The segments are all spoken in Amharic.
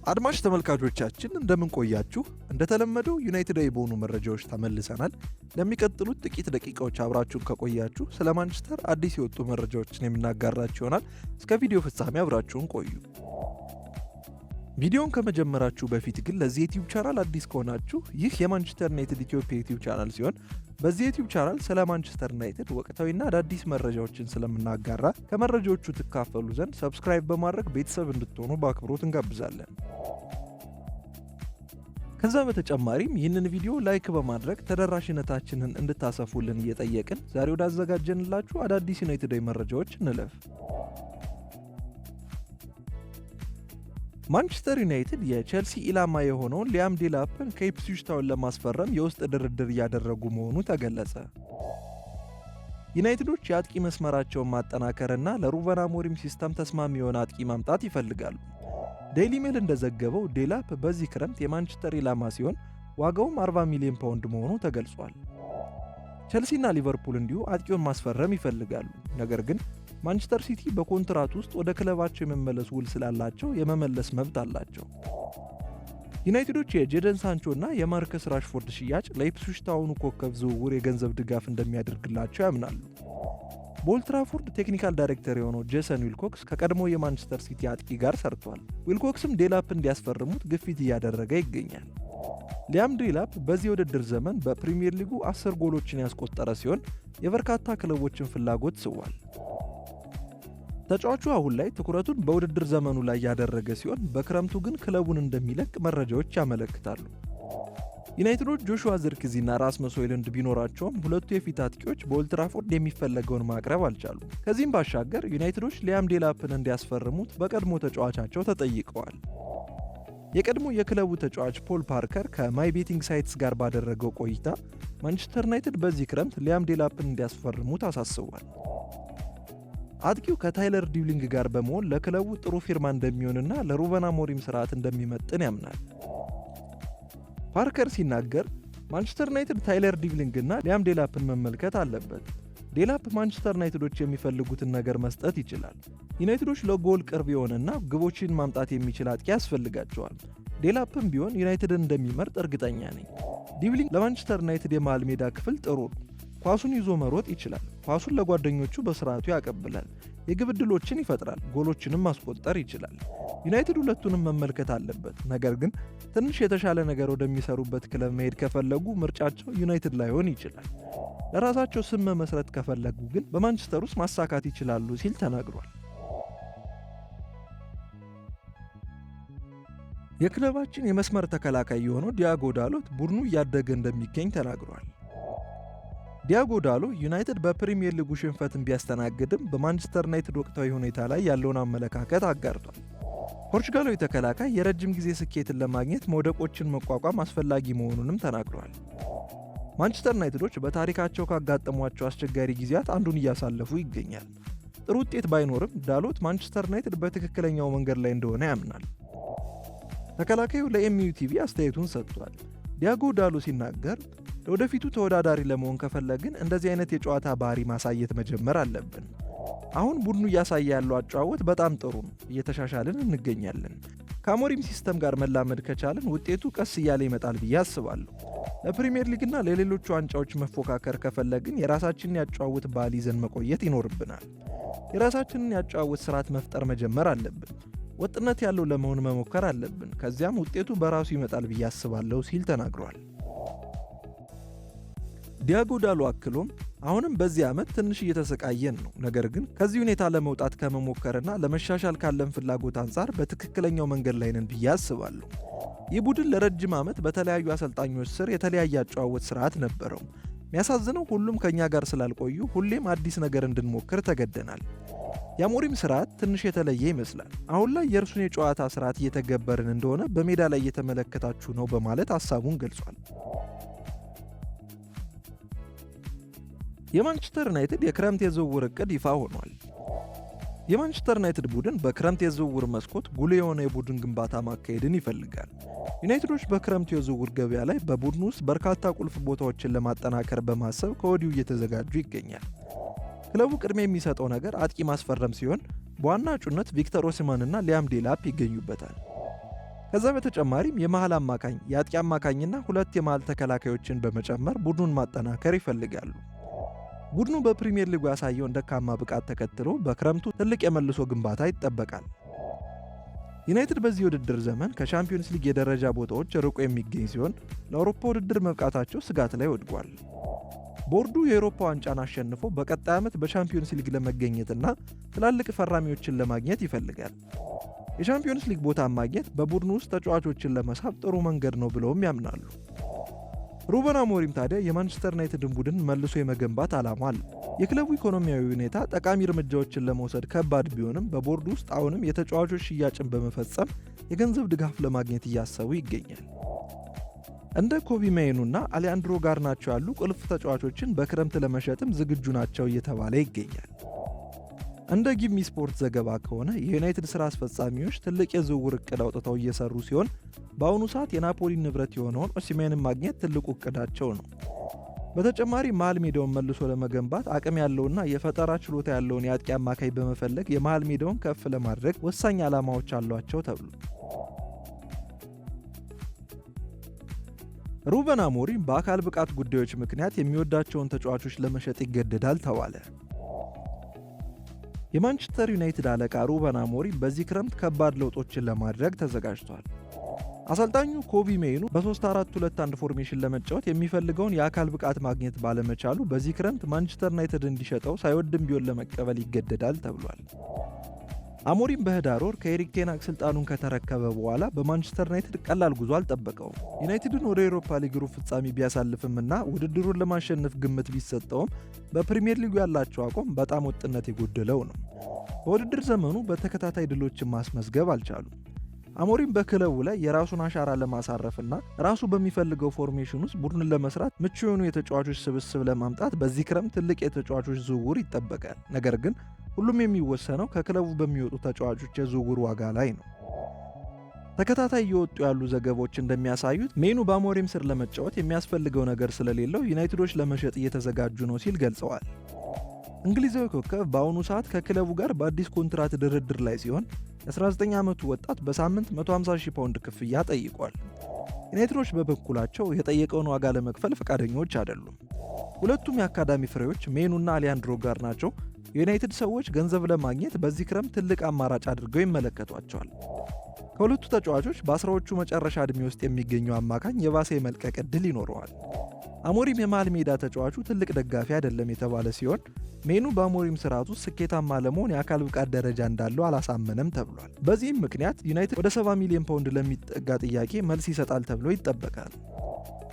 አድማጭ ተመልካቾቻችን እንደምን ቆያችሁ? እንደተለመደው ዩናይትድ በሆኑ መረጃዎች ተመልሰናል። ለሚቀጥሉት ጥቂት ደቂቃዎች አብራችሁን ከቆያችሁ ስለ ማንቸስተር አዲስ የወጡ መረጃዎችን የምናጋራችሁ ይሆናል። እስከ ቪዲዮ ፍጻሜ አብራችሁን ቆዩ። ቪዲዮውን ከመጀመራችሁ በፊት ግን ለዚህ ዩቲዩብ ቻናል አዲስ ከሆናችሁ ይህ የማንቸስተር ዩናይትድ ኢትዮጵያ ዩቲዩብ ቻናል ሲሆን በዚህ ዩቲዩብ ቻናል ስለ ማንቸስተር ዩናይትድ ወቅታዊና አዳዲስ መረጃዎችን ስለምናጋራ ከመረጃዎቹ ትካፈሉ ዘንድ ሰብስክራይብ በማድረግ ቤተሰብ እንድትሆኑ በአክብሮት እንጋብዛለን። ከዛ በተጨማሪም ይህንን ቪዲዮ ላይክ በማድረግ ተደራሽነታችንን እንድታሰፉልን እየጠየቅን ዛሬ ወዳዘጋጀንላችሁ አዳዲስ ዩናይትዳዊ መረጃዎች እንለፍ። ማንቸስተር ዩናይትድ የቼልሲ ኢላማ የሆነውን ሊያም ዴላፕን ከኢፕስዊች ታውን ለማስፈረም የውስጥ ድርድር እያደረጉ መሆኑ ተገለጸ። ዩናይትዶች የአጥቂ መስመራቸውን ማጠናከርና ለሩበን አሞሪም ሲስተም ተስማሚ የሆነ አጥቂ ማምጣት ይፈልጋሉ። ዴይሊ ሜል እንደዘገበው ዴላፕ በዚህ ክረምት የማንቸስተር ኢላማ ሲሆን ዋጋውም 40 ሚሊዮን ፓውንድ መሆኑ ተገልጿል። ቼልሲና ሊቨርፑል እንዲሁ አጥቂውን ማስፈረም ይፈልጋሉ። ነገር ግን ማንቸስተር ሲቲ በኮንትራት ውስጥ ወደ ክለባቸው የመመለስ ውል ስላላቸው የመመለስ መብት አላቸው። ዩናይትዶች የጄደን ሳንቾ እና የማርከስ ራሽፎርድ ሽያጭ ለኢፕስዊች ታውኑ ኮከብ ዝውውር የገንዘብ ድጋፍ እንደሚያደርግላቸው ያምናሉ። በኦልድ ትራፎርድ ቴክኒካል ዳይሬክተር የሆነው ጄሰን ዊልኮክስ ከቀድሞ የማንቸስተር ሲቲ አጥቂ ጋር ሰርቷል። ዊልኮክስም ዴላፕ እንዲያስፈርሙት ግፊት እያደረገ ይገኛል። ሊያም ዴላፕ በዚህ የውድድር ዘመን በፕሪሚየር ሊጉ 10 ጎሎችን ያስቆጠረ ሲሆን የበርካታ ክለቦችን ፍላጎት ስቧል። ተጫዋቹ አሁን ላይ ትኩረቱን በውድድር ዘመኑ ላይ ያደረገ ሲሆን በክረምቱ ግን ክለቡን እንደሚለቅ መረጃዎች ያመለክታሉ። ዩናይትዶች ጆሹዋ ዝርክዚና ራስመስ ሆይሉንድ ቢኖራቸውም ሁለቱ የፊት አጥቂዎች በኦልድ ትራፎርድ የሚፈለገውን ማቅረብ አልቻሉም። ከዚህም ባሻገር ዩናይትዶች ሊያም ዴላፕን እንዲያስፈርሙት በቀድሞ ተጫዋቻቸው ተጠይቀዋል። የቀድሞ የክለቡ ተጫዋች ፖል ፓርከር ከማይ ቤቲንግ ሳይትስ ጋር ባደረገው ቆይታ ማንቸስተር ዩናይትድ በዚህ ክረምት ሊያም ዴላፕን እንዲያስፈርሙት አሳስቧል። አጥቂው ከታይለር ዲውሊንግ ጋር በመሆን ለክለቡ ጥሩ ፊርማ እንደሚሆንና ለሩበን አሞሪም ስርዓት እንደሚመጥን ያምናል። ፓርከር ሲናገር ማንቸስተር ዩናይትድ ታይለር ዲውሊንግ እና ሊያም ዴላፕን መመልከት አለበት። ዴላፕ ማንቸስተር ዩናይትዶች የሚፈልጉትን ነገር መስጠት ይችላል። ዩናይትዶች ለጎል ቅርብ የሆነና ግቦችን ማምጣት የሚችል አጥቂ ያስፈልጋቸዋል። ዴላፕም ቢሆን ዩናይትድን እንደሚመርጥ እርግጠኛ ነኝ። ዲውሊንግ ለማንቸስተር ዩናይትድ የመሃል ሜዳ ክፍል ጥሩ ነው። ኳሱን ይዞ መሮጥ ይችላል። ኳሱን ለጓደኞቹ በስርዓቱ ያቀብላል። የግብ ዕድሎችን ይፈጥራል። ጎሎችንም ማስቆጠር ይችላል። ዩናይትድ ሁለቱንም መመልከት አለበት። ነገር ግን ትንሽ የተሻለ ነገር ወደሚሰሩበት ክለብ መሄድ ከፈለጉ ምርጫቸው ዩናይትድ ላይሆን ይችላል። ለራሳቸው ስም መመስረት ከፈለጉ ግን በማንቸስተር ውስጥ ማሳካት ይችላሉ ሲል ተናግሯል። የክለባችን የመስመር ተከላካይ የሆነው ዲያጎ ዳሎት ቡድኑ እያደገ እንደሚገኝ ተናግሯል። ዲያጎ ዳሎ ዩናይትድ በፕሪሚየር ሊጉ ሽንፈትን ቢያስተናግድም በማንቸስተር ዩናይትድ ወቅታዊ ሁኔታ ላይ ያለውን አመለካከት አጋርቷል። ፖርቹጋላዊ ተከላካይ የረጅም ጊዜ ስኬትን ለማግኘት መውደቆችን መቋቋም አስፈላጊ መሆኑንም ተናግሯል። ማንቸስተር ዩናይትዶች በታሪካቸው ካጋጠሟቸው አስቸጋሪ ጊዜያት አንዱን እያሳለፉ ይገኛል። ጥሩ ውጤት ባይኖርም ዳሎት ማንቸስተር ዩናይትድ በትክክለኛው መንገድ ላይ እንደሆነ ያምናል። ተከላካዩ ለኤምዩ ቲቪ አስተያየቱን ሰጥቷል። ዲያጎ ዳሎ ሲናገር ለወደፊቱ ተወዳዳሪ ለመሆን ከፈለግን እንደዚህ አይነት የጨዋታ ባህሪ ማሳየት መጀመር አለብን። አሁን ቡድኑ እያሳየ ያለው አጨዋወት በጣም ጥሩ ነው። እየተሻሻልን እንገኛለን። ከአሞሪም ሲስተም ጋር መላመድ ከቻልን ውጤቱ ቀስ እያለ ይመጣል ብዬ አስባለሁ። ለፕሪሚየር ሊግና ለሌሎቹ ዋንጫዎች መፎካከር ከፈለግን የራሳችንን ያጨዋወት ባህል ይዘን መቆየት ይኖርብናል። የራሳችንን ያጨዋወት ስርዓት መፍጠር መጀመር አለብን። ወጥነት ያለው ለመሆን መሞከር አለብን። ከዚያም ውጤቱ በራሱ ይመጣል ብዬ አስባለሁ ሲል ተናግሯል። ዲያጎ ዳሎ አክሎም አሁንም በዚህ ዓመት ትንሽ እየተሰቃየን ነው። ነገር ግን ከዚህ ሁኔታ ለመውጣት ከመሞከርና ለመሻሻል ካለን ፍላጎት አንጻር በትክክለኛው መንገድ ላይ ነን ብዬ አስባለሁ። ይህ ቡድን ለረጅም ዓመት በተለያዩ አሰልጣኞች ስር የተለያየ አጨዋወት ስርዓት ነበረው። የሚያሳዝነው ሁሉም ከኛ ጋር ስላልቆዩ ሁሌም አዲስ ነገር እንድንሞክር ተገደናል። የአሞሪም ስርዓት ትንሽ የተለየ ይመስላል። አሁን ላይ የእርሱን የጨዋታ ስርዓት እየተገበርን እንደሆነ በሜዳ ላይ እየተመለከታችሁ ነው በማለት ሐሳቡን ገልጿል። የማንቸስተር ዩናይትድ የክረምት የዝውውር ዕቅድ ይፋ ሆኗል። የማንቸስተር ዩናይትድ ቡድን በክረምት የዝውውር መስኮት ጉልህ የሆነ የቡድን ግንባታ ማካሄድን ይፈልጋል። ዩናይትዶች በክረምቱ የዝውውር ገበያ ላይ በቡድኑ ውስጥ በርካታ ቁልፍ ቦታዎችን ለማጠናከር በማሰብ ከወዲሁ እየተዘጋጁ ይገኛል። ክለቡ ቅድሚያ የሚሰጠው ነገር አጥቂ ማስፈረም ሲሆን በዋና እጩነት ቪክተር ኦሲማን እና ሊያም ዴላፕ ይገኙበታል። ከዛ በተጨማሪም የመሃል አማካኝ፣ የአጥቂ አማካኝና 2 የመሃል ተከላካዮችን በመጨመር ቡድኑን ማጠናከር ይፈልጋሉ። ቡድኑ በፕሪሚየር ሊጉ ያሳየውን ደካማ ብቃት ተከትሎ በክረምቱ ትልቅ የመልሶ ግንባታ ይጠበቃል። ዩናይትድ በዚህ ውድድር ዘመን ከሻምፒዮንስ ሊግ የደረጃ ቦታዎች ርቆ የሚገኝ ሲሆን ለአውሮፓ ውድድር መብቃታቸው ስጋት ላይ ወድቋል። ቦርዱ የአውሮፓ ዋንጫን አሸንፎ በቀጣይ ዓመት በሻምፒዮንስ ሊግ ለመገኘትና ትላልቅ ፈራሚዎችን ለማግኘት ይፈልጋል። የሻምፒዮንስ ሊግ ቦታ ማግኘት በቡድኑ ውስጥ ተጫዋቾችን ለመሳብ ጥሩ መንገድ ነው ብለውም ያምናሉ። ሩበን አሞሪም ታዲያ የማንቸስተር ዩናይትድን ቡድን መልሶ የመገንባት ዓላማ አለ። የክለቡ ኢኮኖሚያዊ ሁኔታ ጠቃሚ እርምጃዎችን ለመውሰድ ከባድ ቢሆንም በቦርዱ ውስጥ አሁንም የተጫዋቾች ሽያጭን በመፈጸም የገንዘብ ድጋፍ ለማግኘት እያሰቡ ይገኛል። እንደ ኮቢ ሜይኑና አሊያንድሮ ጋርናቾ ያሉ ቁልፍ ተጫዋቾችን በክረምት ለመሸጥም ዝግጁ ናቸው እየተባለ ይገኛል። እንደ ጊቭሚ ስፖርት ዘገባ ከሆነ የዩናይትድ ሥራ አስፈጻሚዎች ትልቅ የዝውውር እቅድ አውጥተው እየሰሩ ሲሆን በአሁኑ ሰዓት የናፖሊ ንብረት የሆነውን ኦሲሜንን ማግኘት ትልቁ እቅዳቸው ነው። በተጨማሪ መሃል ሜዳውን መልሶ ለመገንባት አቅም ያለውና የፈጠራ ችሎታ ያለውን የአጥቂ አማካይ በመፈለግ የመሃል ሜዳውን ከፍ ለማድረግ ወሳኝ ዓላማዎች አሏቸው ተብሎ ሩበን አሞሪም በአካል ብቃት ጉዳዮች ምክንያት የሚወዳቸውን ተጫዋቾች ለመሸጥ ይገደዳል ተባለ። የማንቸስተር ዩናይትድ አለቃ ሩበን አሞሪም በዚህ ክረምት ከባድ ለውጦችን ለማድረግ ተዘጋጅቷል። አሰልጣኙ ኮቢ ሜይኑ በ3-4-2-1 ፎርሜሽን ለመጫወት የሚፈልገውን የአካል ብቃት ማግኘት ባለመቻሉ በዚህ ክረምት ማንቸስተር ዩናይትድ እንዲሸጠው ሳይወድም ቢሆን ለመቀበል ይገደዳል ተብሏል። አሞሪም በህዳር ወር ከኤሪክ ቴን ሃግ ስልጣኑን ከተረከበ በኋላ በማንቸስተር ዩናይትድ ቀላል ጉዞ አልጠበቀውም። ዩናይትድን ወደ አውሮፓ ሊግ ሩብ ፍጻሜ ቢያሳልፍምና ውድድሩን ለማሸነፍ ግምት ቢሰጠውም በፕሪሚየር ሊጉ ያላቸው አቋም በጣም ወጥነት የጎደለው ነው። በውድድር ዘመኑ በተከታታይ ድሎችን ማስመዝገብ አልቻሉም። አሞሪም በክለቡ ላይ የራሱን አሻራ ለማሳረፍና ራሱ በሚፈልገው ፎርሜሽን ውስጥ ቡድንን ለመስራት ምቹ የሆኑ የተጫዋቾች ስብስብ ለማምጣት በዚህ ክረምት ትልቅ የተጫዋቾች ዝውውር ይጠበቃል። ነገር ግን ሁሉም የሚወሰነው ከክለቡ በሚወጡ ተጫዋቾች የዝውውር ዋጋ ላይ ነው። ተከታታይ እየወጡ ያሉ ዘገባዎች እንደሚያሳዩት ሜይኑ በአሞሪም ስር ለመጫወት የሚያስፈልገው ነገር ስለሌለው ዩናይትዶች ለመሸጥ እየተዘጋጁ ነው ሲል ገልጸዋል። እንግሊዛዊ ኮከብ በአሁኑ ሰዓት ከክለቡ ጋር በአዲስ ኮንትራት ድርድር ላይ ሲሆን የ19 ዓመቱ ወጣት በሳምንት 150,000 ፓውንድ ክፍያ ጠይቋል። ዩናይትዶች በበኩላቸው የጠየቀውን ዋጋ ለመክፈል ፈቃደኞች አይደሉም። ሁለቱም የአካዳሚ ፍሬዎች ሜይኑና አሊያንድሮ ጋርናቾ የዩናይትድ ሰዎች ገንዘብ ለማግኘት በዚህ ክረምት ትልቅ አማራጭ አድርገው ይመለከቷቸዋል። ከሁለቱ ተጫዋቾች በአስራዎቹ መጨረሻ ዕድሜ ውስጥ የሚገኘው አማካኝ የባሰ የመልቀቅ ዕድል ይኖረዋል። አሞሪም የመሃል ሜዳ ተጫዋቹ ትልቅ ደጋፊ አይደለም የተባለ ሲሆን ሜይኑ በአሞሪም ስርዓት ውስጥ ስኬታማ ለመሆን የአካል ብቃት ደረጃ እንዳለው አላሳመነም ተብሏል። በዚህም ምክንያት ዩናይትድ ወደ 70 ሚሊዮን ፓውንድ ለሚጠጋ ጥያቄ መልስ ይሰጣል ተብሎ ይጠበቃል።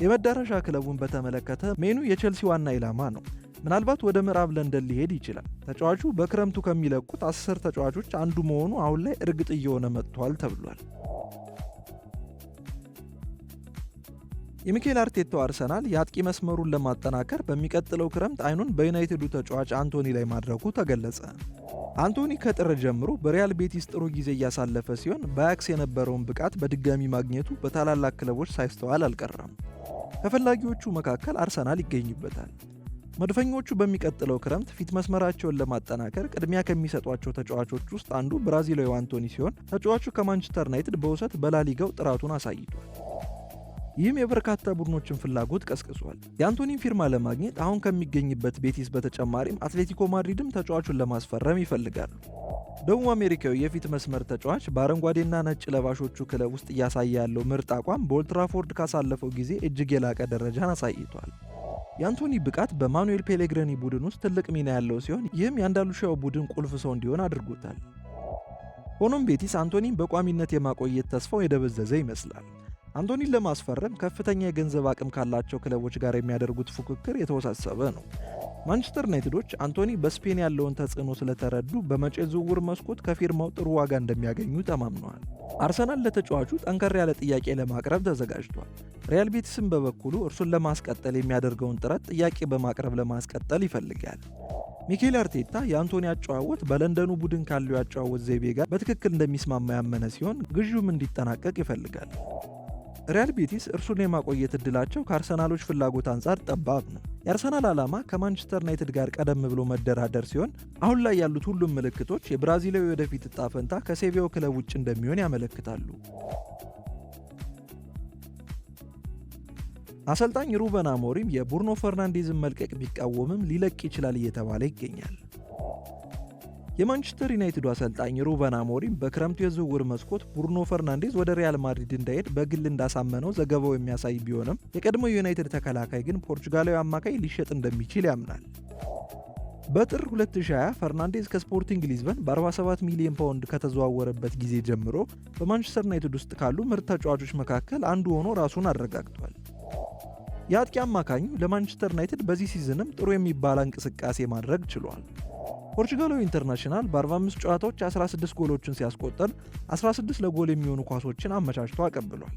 የመዳረሻ ክለቡን በተመለከተ ሜይኑ የቼልሲ ዋና ኢላማ ነው። ምናልባት ወደ ምዕራብ ለንደን ሊሄድ ይችላል። ተጫዋቹ በክረምቱ ከሚለቁት 10 ተጫዋቾች አንዱ መሆኑ አሁን ላይ እርግጥ እየሆነ መጥቷል ተብሏል። የሚኬል አርቴታው አርሰናል የአጥቂ መስመሩን ለማጠናከር በሚቀጥለው ክረምት አይኑን በዩናይትዱ ተጫዋች አንቶኒ ላይ ማድረጉ ተገለጸ። አንቶኒ ከጥር ጀምሮ በሪያል ቤቲስ ጥሩ ጊዜ እያሳለፈ ሲሆን በአያክስ የነበረውን ብቃት በድጋሚ ማግኘቱ በታላላቅ ክለቦች ሳይስተዋል አልቀረም። ከፈላጊዎቹ መካከል አርሰናል ይገኙበታል። መድፈኞቹ በሚቀጥለው ክረምት ፊት መስመራቸውን ለማጠናከር ቅድሚያ ከሚሰጧቸው ተጫዋቾች ውስጥ አንዱ ብራዚላዊው አንቶኒ ሲሆን ተጫዋቹ ከማንቸስተር ዩናይትድ በውሰት በላሊጋው ጥራቱን አሳይቷል። ይህም የበርካታ ቡድኖችን ፍላጎት ቀስቅሷል። የአንቶኒን ፊርማ ለማግኘት አሁን ከሚገኝበት ቤቲስ በተጨማሪም አትሌቲኮ ማድሪድም ተጫዋቹን ለማስፈረም ይፈልጋሉ። ደቡብ አሜሪካዊ የፊት መስመር ተጫዋች በአረንጓዴና ነጭ ለባሾቹ ክለብ ውስጥ እያሳየ ያለው ምርጥ አቋም በኦልድ ትራፎርድ ካሳለፈው ጊዜ እጅግ የላቀ ደረጃን አሳይቷል። የአንቶኒ ብቃት በማኑኤል ፔሌግሪኒ ቡድን ውስጥ ትልቅ ሚና ያለው ሲሆን ይህም የአንዳሉሺያው ቡድን ቁልፍ ሰው እንዲሆን አድርጎታል። ሆኖም ቤቲስ አንቶኒን በቋሚነት የማቆየት ተስፋው የደበዘዘ ይመስላል። አንቶኒን ለማስፈረም ከፍተኛ የገንዘብ አቅም ካላቸው ክለቦች ጋር የሚያደርጉት ፉክክር የተወሳሰበ ነው። ማንቸስተር ዩናይትዶች አንቶኒ በስፔን ያለውን ተጽዕኖ ስለተረዱ በመጪው ዝውውር መስኮት ከፊርማው ጥሩ ዋጋ እንደሚያገኙ ተማምነዋል። አርሰናል ለተጫዋቹ ጠንከር ያለ ጥያቄ ለማቅረብ ተዘጋጅቷል። ሪያል ቤቲስም በበኩሉ እርሱን ለማስቀጠል የሚያደርገውን ጥረት ጥያቄ በማቅረብ ለማስቀጠል ይፈልጋል። ሚኬል አርቴታ የአንቶኒ አጨዋወት በለንደኑ ቡድን ካለው ያጨዋወት ዘይቤ ጋር በትክክል እንደሚስማማ ያመነ ሲሆን ግዢውም እንዲጠናቀቅ ይፈልጋል። ሪያል ቤቲስ እርሱን የማቆየት እድላቸው ከአርሰናሎች ፍላጎት አንጻር ጠባብ ነው። የአርሰናል ዓላማ ከማንቸስተር ዩናይትድ ጋር ቀደም ብሎ መደራደር ሲሆን አሁን ላይ ያሉት ሁሉም ምልክቶች የብራዚላዊ ወደፊት ዕጣ ፈንታ ከሴቪያው ክለብ ውጭ እንደሚሆን ያመለክታሉ። አሰልጣኝ ሩበን አሞሪም የብሩኖ ፈርናንዴዝን መልቀቅ ቢቃወምም ሊለቅ ይችላል እየተባለ ይገኛል። የማንቸስተር ዩናይትዱ አሰልጣኝ ሩበን አሞሪም በክረምቱ የዝውውር መስኮት ብሩኖ ፈርናንዴዝ ወደ ሪያል ማድሪድ እንዳይሄድ በግል እንዳሳመነው ዘገባው የሚያሳይ ቢሆንም የቀድሞ የዩናይትድ ተከላካይ ግን ፖርቹጋላዊ አማካይ ሊሸጥ እንደሚችል ያምናል። በጥር 2020 ፈርናንዴዝ ከስፖርቲንግ ሊዝበን በ47 ሚሊዮን ፓውንድ ከተዘዋወረበት ጊዜ ጀምሮ በማንቸስተር ዩናይትድ ውስጥ ካሉ ምርጥ ተጫዋቾች መካከል አንዱ ሆኖ ራሱን አረጋግጧል። የአጥቂ አማካኙ ለማንቸስተር ዩናይትድ በዚህ ሲዝንም ጥሩ የሚባል እንቅስቃሴ ማድረግ ችሏል። ፖርቹጋላዊ ኢንተርናሽናል በ45 ጨዋታዎች 16 ጎሎችን ሲያስቆጠር 16 ለጎል የሚሆኑ ኳሶችን አመቻችቶ አቀብሏል።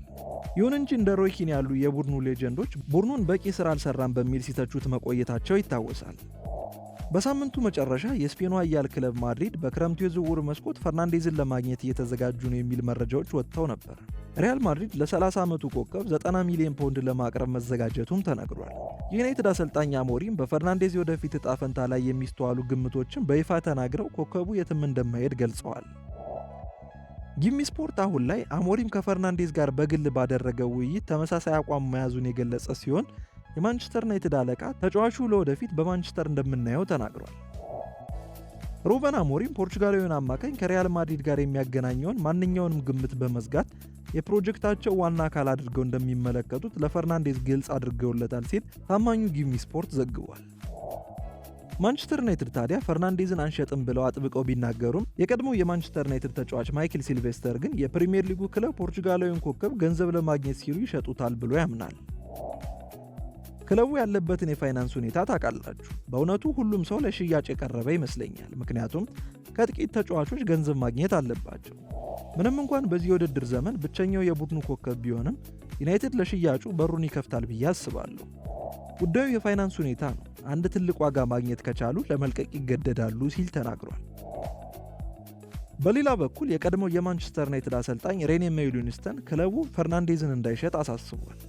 ይሁን እንጂ እንደ ሮይ ኪን ያሉ የቡድኑ ሌጀንዶች ቡድኑን በቂ ስራ አልሰራም በሚል ሲተቹት መቆየታቸው ይታወሳል። በሳምንቱ መጨረሻ የስፔኑ ኃያል ክለብ ማድሪድ በክረምቱ የዝውውር መስኮት ፈርናንዴዝን ለማግኘት እየተዘጋጁ ነው የሚል መረጃዎች ወጥተው ነበር። ሪያል ማድሪድ ለ30 ዓመቱ ኮከብ 90 ሚሊዮን ፓውንድ ለማቅረብ መዘጋጀቱም ተነግሯል። የዩናይትድ አሰልጣኝ አሞሪም በፈርናንዴዝ ወደፊት ዕጣ ፈንታ ላይ የሚስተዋሉ ግምቶችን በይፋ ተናግረው ኮከቡ የትም እንደማይሄድ ገልጸዋል። ጊሚ ስፖርት አሁን ላይ አሞሪም ከፈርናንዴዝ ጋር በግል ባደረገው ውይይት ተመሳሳይ አቋም መያዙን የገለጸ ሲሆን የማንቸስተር ዩናይትድ አለቃ ተጫዋቹ ለወደፊት በማንቸስተር እንደምናየው ተናግሯል። ሩበን አሞሪም ፖርቹጋላዊውን አማካኝ ከሪያል ማድሪድ ጋር የሚያገናኘውን ማንኛውንም ግምት በመዝጋት የፕሮጀክታቸው ዋና አካል አድርገው እንደሚመለከቱት ለፈርናንዴዝ ግልጽ አድርገውለታል ሲል ታማኙ ጊሚ ስፖርት ዘግቧል። ማንቸስተር ዩናይትድ ታዲያ ፈርናንዴዝን አንሸጥም ብለው አጥብቀው ቢናገሩም የቀድሞው የማንቸስተር ዩናይትድ ተጫዋች ማይክል ሲልቬስተር ግን የፕሪሚየር ሊጉ ክለብ ፖርቹጋላዊውን ኮከብ ገንዘብ ለማግኘት ሲሉ ይሸጡታል ብሎ ያምናል። ክለቡ ያለበትን የፋይናንስ ሁኔታ ታውቃላችሁ። በእውነቱ ሁሉም ሰው ለሽያጭ የቀረበ ይመስለኛል፣ ምክንያቱም ከጥቂት ተጫዋቾች ገንዘብ ማግኘት አለባቸው። ምንም እንኳን በዚህ የውድድር ዘመን ብቸኛው የቡድኑ ኮከብ ቢሆንም ዩናይትድ ለሽያጩ በሩን ይከፍታል ብዬ አስባለሁ። ጉዳዩ የፋይናንስ ሁኔታ ነው። አንድ ትልቅ ዋጋ ማግኘት ከቻሉ ለመልቀቅ ይገደዳሉ ሲል ተናግሯል። በሌላ በኩል የቀድሞው የማንቸስተር ዩናይትድ አሰልጣኝ ሬኔ ሜይሉኒስተን ክለቡ ፈርናንዴዝን እንዳይሸጥ አሳስቧል።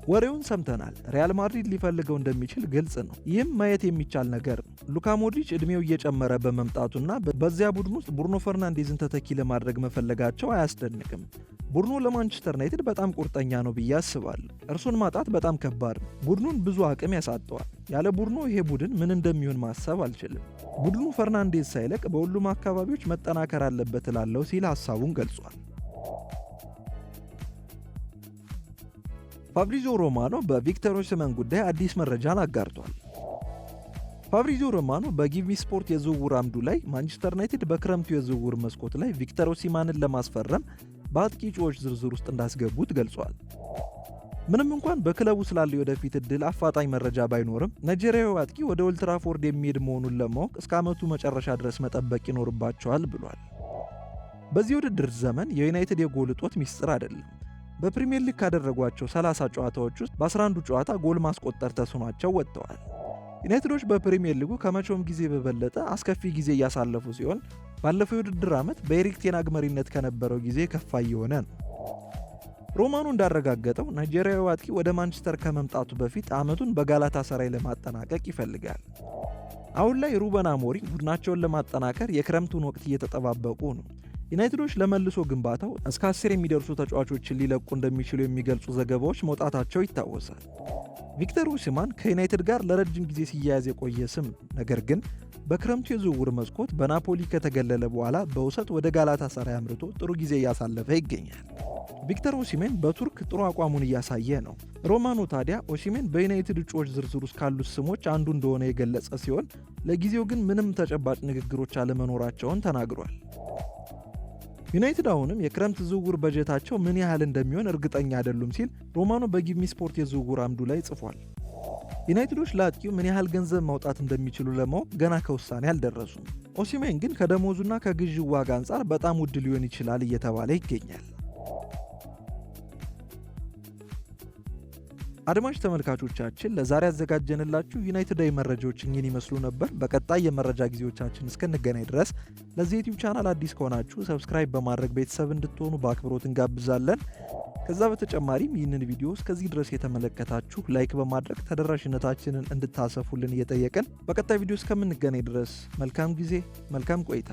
ወሬውን ሰምተናል። ሪያል ማድሪድ ሊፈልገው እንደሚችል ግልጽ ነው። ይህም ማየት የሚቻል ነገር ነው። ሉካ ሞድሪች ዕድሜው እየጨመረ በመምጣቱና በዚያ ቡድን ውስጥ ብሩኖ ፈርናንዴዝን ተተኪ ለማድረግ መፈለጋቸው አያስደንቅም። ቡድኑ ለማንቸስተር ዩናይትድ በጣም ቁርጠኛ ነው ብዬ አስባለሁ። እርሱን ማጣት በጣም ከባድ ነው። ቡድኑን ብዙ አቅም ያሳጠዋል። ያለ ቡድኑ ይሄ ቡድን ምን እንደሚሆን ማሰብ አልችልም። ቡድኑ ፈርናንዴዝ ሳይለቅ በሁሉም አካባቢዎች መጠናከር አለበት እላለሁ ሲል ሐሳቡን ገልጿል። ፋብሪዚዮ ሮማኖ በቪክተር ኦሲመን ጉዳይ አዲስ መረጃን አጋርቷል። ፋብሪዚዮ ሮማኖ በጊሚ ስፖርት የዝውውር አምዱ ላይ ማንቸስተር ዩናይትድ በክረምቱ የዝውውር መስኮት ላይ ቪክተር ኦሲመንን ለማስፈረም በአጥቂ እጩዎች ዝርዝር ውስጥ እንዳስገቡት ገልጿል። ምንም እንኳን በክለቡ ስላለው የወደፊት ዕድል አፋጣኝ መረጃ ባይኖርም ናይጄሪያዊ አጥቂ ወደ ኦልድ ትራፎርድ የሚሄድ መሆኑን ለማወቅ እስከ ዓመቱ መጨረሻ ድረስ መጠበቅ ይኖርባቸዋል ብሏል። በዚህ ውድድር ዘመን የዩናይትድ የጎል እጦት ሚስጥር አይደለም። በፕሪሚየር ሊግ ካደረጓቸው 30 ጨዋታዎች ውስጥ በ11ዱ ጨዋታ ጎል ማስቆጠር ተስኗቸው ወጥተዋል። ዩናይትዶች በፕሪሚየር ሊጉ ከመቼውም ጊዜ በበለጠ አስከፊ ጊዜ እያሳለፉ ሲሆን ባለፈው የውድድር ዓመት በኤሪክ ቴን ሃግ መሪነት ከነበረው ጊዜ ከፋ እየሆነ ነው። ሮማኖ እንዳረጋገጠው ናይጄሪያዊ አጥቂ ወደ ማንቸስተር ከመምጣቱ በፊት ዓመቱን በጋላታ ሰራይ ለማጠናቀቅ ይፈልጋል። አሁን ላይ ሩበን አሞሪም ቡድናቸውን ለማጠናከር የክረምቱን ወቅት እየተጠባበቁ ነው። ዩናይትዶች ለመልሶ ግንባታው እስከ 10 የሚደርሱ ተጫዋቾችን ሊለቁ እንደሚችሉ የሚገልጹ ዘገባዎች መውጣታቸው ይታወሳል። ቪክተር ኦሲመን ከዩናይትድ ጋር ለረጅም ጊዜ ሲያያዝ የቆየ ስም ነው። ነገር ግን በክረምቱ የዝውውር መስኮት በናፖሊ ከተገለለ በኋላ በውሰት ወደ ጋላታ ሰራይ አምርቶ ጥሩ ጊዜ እያሳለፈ ይገኛል። ቪክተር ኦሲሜን በቱርክ ጥሩ አቋሙን እያሳየ ነው። ሮማኖ ታዲያ ኦሲሜን በዩናይትድ እጩዎች ዝርዝር ውስጥ ካሉት ስሞች አንዱ እንደሆነ የገለጸ ሲሆን ለጊዜው ግን ምንም ተጨባጭ ንግግሮች አለመኖራቸውን ተናግሯል። ዩናይትድ አሁንም የክረምት ዝውውር በጀታቸው ምን ያህል እንደሚሆን እርግጠኛ አይደሉም ሲል ሮማኖ በጊሚ ስፖርት የዝውውር አምዱ ላይ ጽፏል። ዩናይትዶች ለአጥቂው ምን ያህል ገንዘብ ማውጣት እንደሚችሉ ለማወቅ ገና ከውሳኔ አልደረሱም። ኦሲሜን ግን ከደሞዙና ከግዢው ዋጋ አንጻር በጣም ውድ ሊሆን ይችላል እየተባለ ይገኛል። አድማጭ ተመልካቾቻችን ለዛሬ ያዘጋጀንላችሁ ዩናይትዳዊ መረጃዎች እኚህን ይመስሉ ነበር። በቀጣይ የመረጃ ጊዜዎቻችን እስክንገናኝ ድረስ ለዚህ ዩቲዩብ ቻናል አዲስ ከሆናችሁ ሰብስክራይብ በማድረግ ቤተሰብ እንድትሆኑ በአክብሮት እንጋብዛለን። ከዛ በተጨማሪም ይህንን ቪዲዮ እስከዚህ ድረስ የተመለከታችሁ ላይክ በማድረግ ተደራሽነታችንን እንድታሰፉልን እየጠየቅን በቀጣይ ቪዲዮ እስከምንገናኝ ድረስ መልካም ጊዜ፣ መልካም ቆይታ።